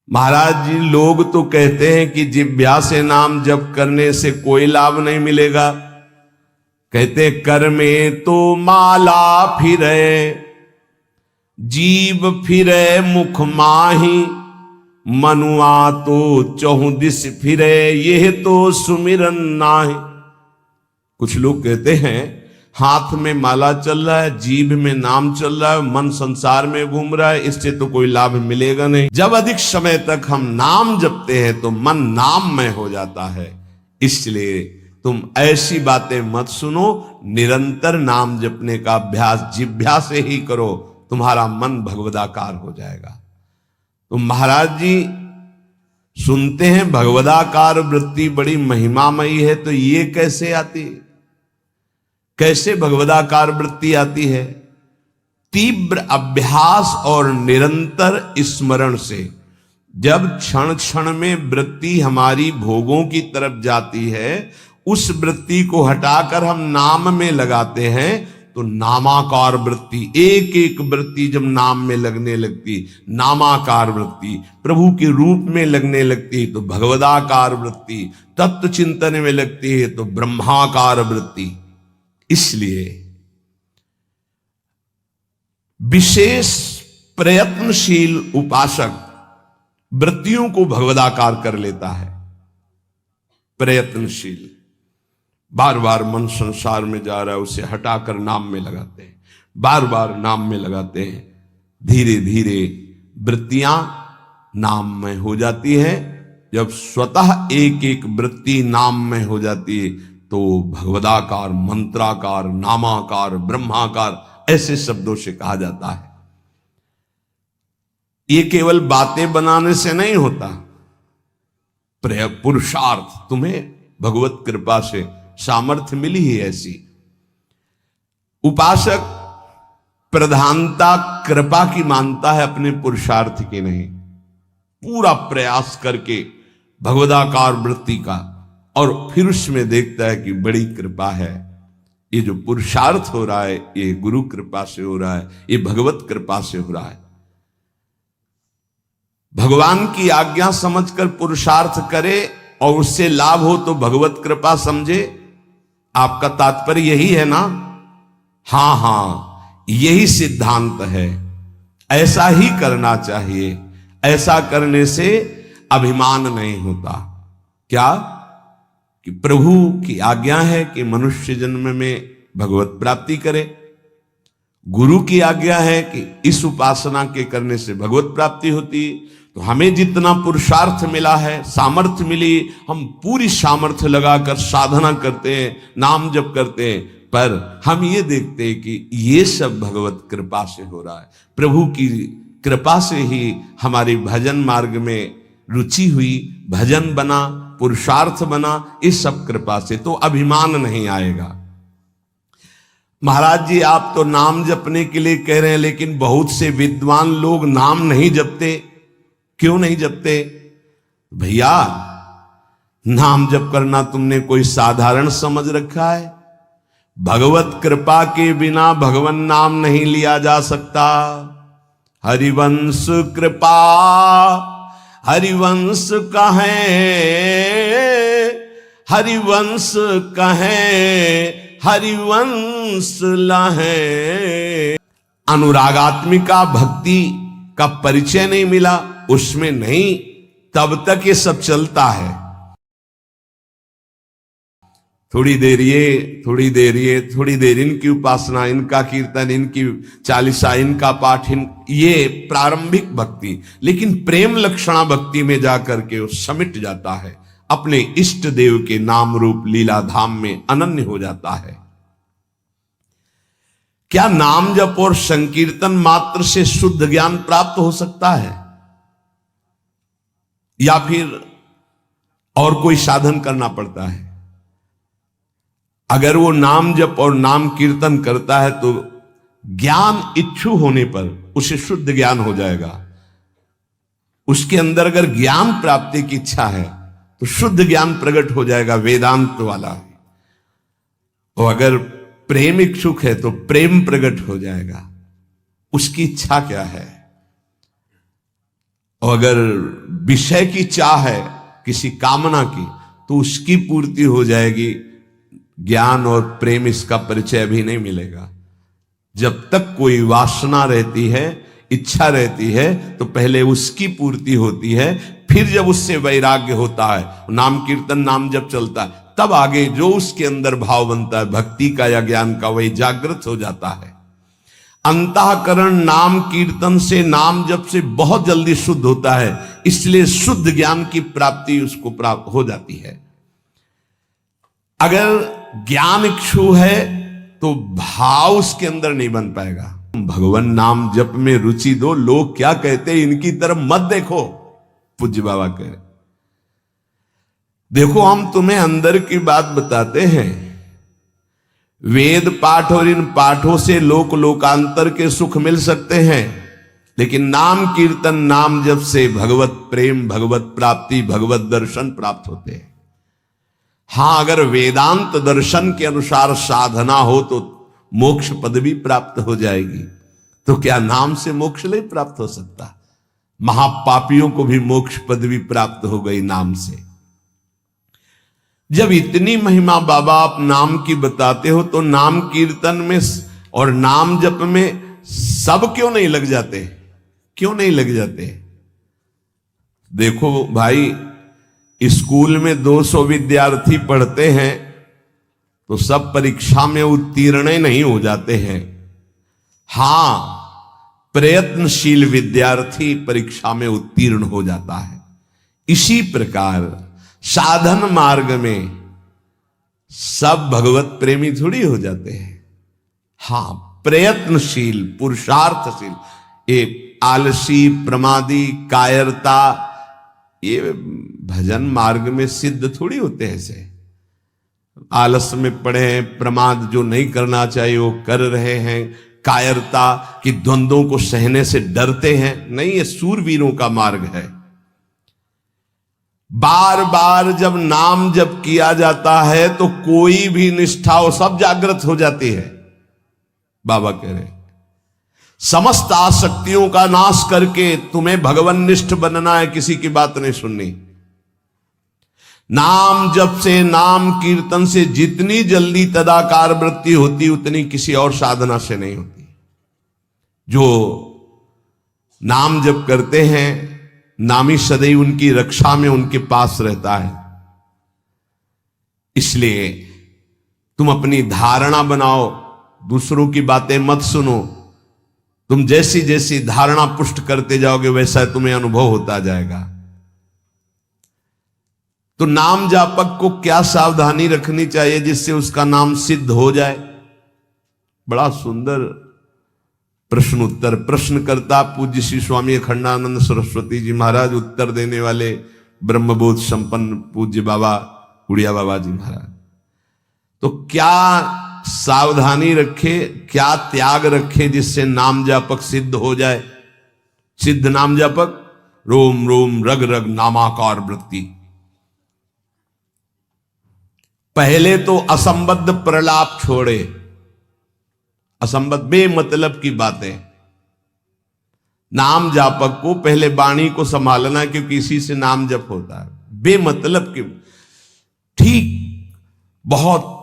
महाराज जी, लोग तो कहते हैं कि जिह्वा से नाम जप करने से कोई लाभ नहीं मिलेगा। कहते कर में तो माला फिरे, जीव फिरे मुख माही, मनुआ तो चहु दिस फिरे, यह तो सुमिरन नाही। कुछ लोग कहते हैं हाथ में माला चल रहा है, जीभ में नाम चल रहा है, मन संसार में घूम रहा है, इससे तो कोई लाभ मिलेगा नहीं। जब अधिक समय तक हम नाम जपते हैं तो मन नाममय हो जाता है। इसलिए तुम ऐसी बातें मत सुनो, निरंतर नाम जपने का अभ्यास जिह्वा से ही करो, तुम्हारा मन भगवदाकार हो जाएगा। तो महाराज जी सुनते हैं भगवदाकार वृत्ति बड़ी महिमामयी है, तो ये कैसे आती, कैसे भगवदाकार वृत्ति आती है? तीव्र अभ्यास और निरंतर स्मरण से। जब क्षण क्षण में वृत्ति हमारी भोगों की तरफ जाती है, उस वृत्ति को हटाकर हम नाम में लगाते हैं तो नामाकार वृत्ति, एक एक वृत्ति जब नाम में लगने लगती, नामाकार वृत्ति प्रभु के रूप में लगने लगती तो भगवदाकार वृत्ति, तत्व चिंतन में लगती है तो ब्रह्माकार वृत्ति। इसलिए विशेष प्रयत्नशील उपासक वृत्तियों को भगवदाकार कर लेता है। प्रयत्नशील, बार बार मन संसार में जा रहा है, उसे हटाकर नाम में लगाते हैं, बार बार नाम में लगाते हैं, धीरे धीरे वृत्तियां नाम में हो जाती है। जब स्वतः एक एक वृत्ति नाम में हो जाती है तो भगवदाकार, मंत्राकार, नामाकार, ब्रह्माकार ऐसे शब्दों से कहा जाता है। ये केवल बातें बनाने से नहीं होता, पुरुषार्थ, तुम्हें भगवत कृपा से सामर्थ्य मिली है ऐसी। उपासक प्रधानता कृपा की मानता है, अपने पुरुषार्थ की नहीं। पूरा प्रयास करके भगवदाकार वृत्ति का, और फिर उसमें देखता है कि बड़ी कृपा है, ये जो पुरुषार्थ हो रहा है ये गुरु कृपा से हो रहा है, ये भगवत कृपा से हो रहा है। भगवान की आज्ञा समझकर पुरुषार्थ करे और उससे लाभ हो तो भगवत कृपा समझे। आपका तात्पर्य यही है ना? हां हां, यही सिद्धांत है। ऐसा ही करना चाहिए। ऐसा करने से अभिमान नहीं होता। क्या कि प्रभु की आज्ञा है कि मनुष्य जन्म में भगवत प्राप्ति करे, गुरु की आज्ञा है कि इस उपासना के करने से भगवत प्राप्ति होती। तो हमें जितना पुरुषार्थ मिला है, सामर्थ्य मिली, हम पूरी सामर्थ्य लगाकर साधना करते हैं, नाम जप करते हैं, पर हम ये देखते हैं कि ये सब भगवत कृपा से हो रहा है। प्रभु की कृपा से ही हमारी भजन मार्ग में रुचि हुई, भजन बना, पुरुषार्थ बना, इस सब कृपा से। तो अभिमान नहीं आएगा। महाराज जी, आप तो नाम जपने के लिए कह रहे हैं, लेकिन बहुत से विद्वान लोग नाम नहीं जपते। क्यों नहीं जपते? भैया, नाम जप करना तुमने कोई साधारण समझ रखा है? भगवत कृपा के बिना भगवन नाम नहीं लिया जा सकता। हरिवंश कृपा, हरिवंश कहें, हरिवंश कहें, हरिवंश लहें। अनुरागात्मिका भक्ति का परिचय नहीं मिला, उसमें नहीं, तब तक ये सब चलता है। थोड़ी देर ये, थोड़ी देर ये, थोड़ी देर इनकी उपासना, इनका कीर्तन, इनकी चालीसा, इनका पाठ, ये प्रारंभिक भक्ति। लेकिन प्रेम लक्षणा भक्ति में जाकर के वो समिट जाता है, अपने इष्ट देव के नाम रूप लीला धाम में अनन्य हो जाता है। क्या नाम जप और संकीर्तन मात्र से शुद्ध ज्ञान प्राप्त हो सकता है, या फिर और कोई साधन करना पड़ता है? अगर वो नाम जप और नाम कीर्तन करता है तो ज्ञान इच्छु होने पर उसे शुद्ध ज्ञान हो जाएगा। उसके अंदर अगर ज्ञान प्राप्ति की इच्छा है तो शुद्ध ज्ञान प्रकट हो जाएगा, वेदांत वाला। और अगर प्रेम इच्छुक है तो प्रेम प्रकट हो जाएगा। उसकी इच्छा क्या है? और अगर विषय की चाह है किसी कामना की तो उसकी पूर्ति हो जाएगी। ज्ञान और प्रेम इसका परिचय भी नहीं मिलेगा। जब तक कोई वासना रहती है, इच्छा रहती है, तो पहले उसकी पूर्ति होती है। फिर जब उससे वैराग्य होता है, नाम कीर्तन नाम जब चलता है, तब आगे जो उसके अंदर भाव बनता है भक्ति का या ज्ञान का, वही जागृत हो जाता है। अंतःकरण नाम कीर्तन से, नाम जप से बहुत जल्दी शुद्ध होता है, इसलिए शुद्ध ज्ञान की प्राप्ति उसको प्राप्त हो जाती है। अगर ज्ञान इच्छु है तो भाव उसके अंदर नहीं बन पाएगा। भगवान नाम जप में रुचि दो, लोग क्या कहते हैं इनकी तरफ मत देखो। पूज्य बाबा कह रहे, देखो हम तुम्हें अंदर की बात बताते हैं। वेद पाठ और इन पाठों से लोक लोकांतर के सुख मिल सकते हैं, लेकिन नाम कीर्तन नाम जप से भगवत प्रेम, भगवत प्राप्ति, भगवत दर्शन प्राप्त होते हैं। हां, अगर वेदांत दर्शन के अनुसार साधना हो तो मोक्ष पदवी प्राप्त हो जाएगी। तो क्या नाम से मोक्ष नहीं प्राप्त हो सकता? महापापियों को भी मोक्ष पदवी प्राप्त हो गई नाम से। जब इतनी महिमा बाबा आप नाम की बताते हो तो नाम कीर्तन में और नाम जप में सब क्यों नहीं लग जाते? क्यों नहीं लग जाते? देखो भाई, स्कूल में 200 विद्यार्थी पढ़ते हैं तो सब परीक्षा में उत्तीर्ण नहीं हो जाते हैं। हां, प्रयत्नशील विद्यार्थी परीक्षा में उत्तीर्ण हो जाता है। इसी प्रकार साधन मार्ग में सब भगवत प्रेमी थोड़ी हो जाते हैं। हां, प्रयत्नशील, पुरुषार्थशील, ये आलसी, प्रमादी, कायरता, ये भजन मार्ग में सिद्ध थोड़ी होते हैं। ऐसे आलस में पड़े हैं, प्रमाद जो नहीं करना चाहिए वो कर रहे हैं, कायरता की द्वंद्वों को सहने से डरते हैं, नहीं, ये सूरवीरों का मार्ग है। बार बार जब नाम जप किया जाता है तो कोई भी निष्ठा हो सब जागृत हो जाती है। बाबा कह रहे समस्त आसक्तियों का नाश करके तुम्हें भगवान निष्ठ बनना है, किसी की बात नहीं सुननी। नाम जप से, नाम कीर्तन से जितनी जल्दी तदाकार वृत्ति होती उतनी किसी और साधना से नहीं होती। जो नाम जप करते हैं, नामी सदैव उनकी रक्षा में उनके पास रहता है। इसलिए तुम अपनी धारणा बनाओ, दूसरों की बातें मत सुनो। तुम जैसी जैसी धारणा पुष्ट करते जाओगे वैसा तुम्हें अनुभव होता जाएगा। तो नाम जापक को क्या सावधानी रखनी चाहिए जिससे उसका नाम सिद्ध हो जाए? बड़ा सुंदर प्रश्न उत्तर प्रश्न करता पूज्य श्री स्वामी अखंडानंद सरस्वती जी महाराज, उत्तर देने वाले ब्रह्मबोध संपन्न पूज्य बाबा उड़िया बाबा जी महाराज। तो क्या सावधानी रखे, क्या त्याग रखे जिससे नाम जापक सिद्ध हो जाए? सिद्ध नाम जापक रोम रोम रग रग नामाकार वृत्ति। पहले तो असंबद्ध प्रलाप छोड़े, असंबद्ध बेमतलब की बातें। नाम जापक को पहले वाणी को संभालना, क्योंकि इसी से नाम जप होता है। बेमतलब की, ठीक बहुत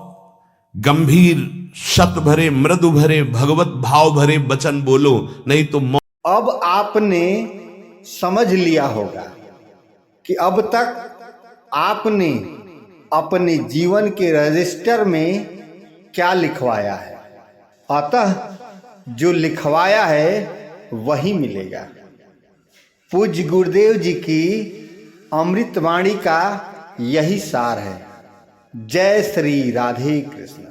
गंभीर, शत भरे, मृदु भरे, भगवत भाव भरे वचन बोलो, नहीं तो अब आपने समझ लिया होगा कि अब तक आपने अपने जीवन के रजिस्टर में क्या लिखवाया है। अतः जो लिखवाया है वही मिलेगा। पूज्य गुरुदेव जी की अमृतवाणी का यही सार है। जय श्री राधे कृष्ण।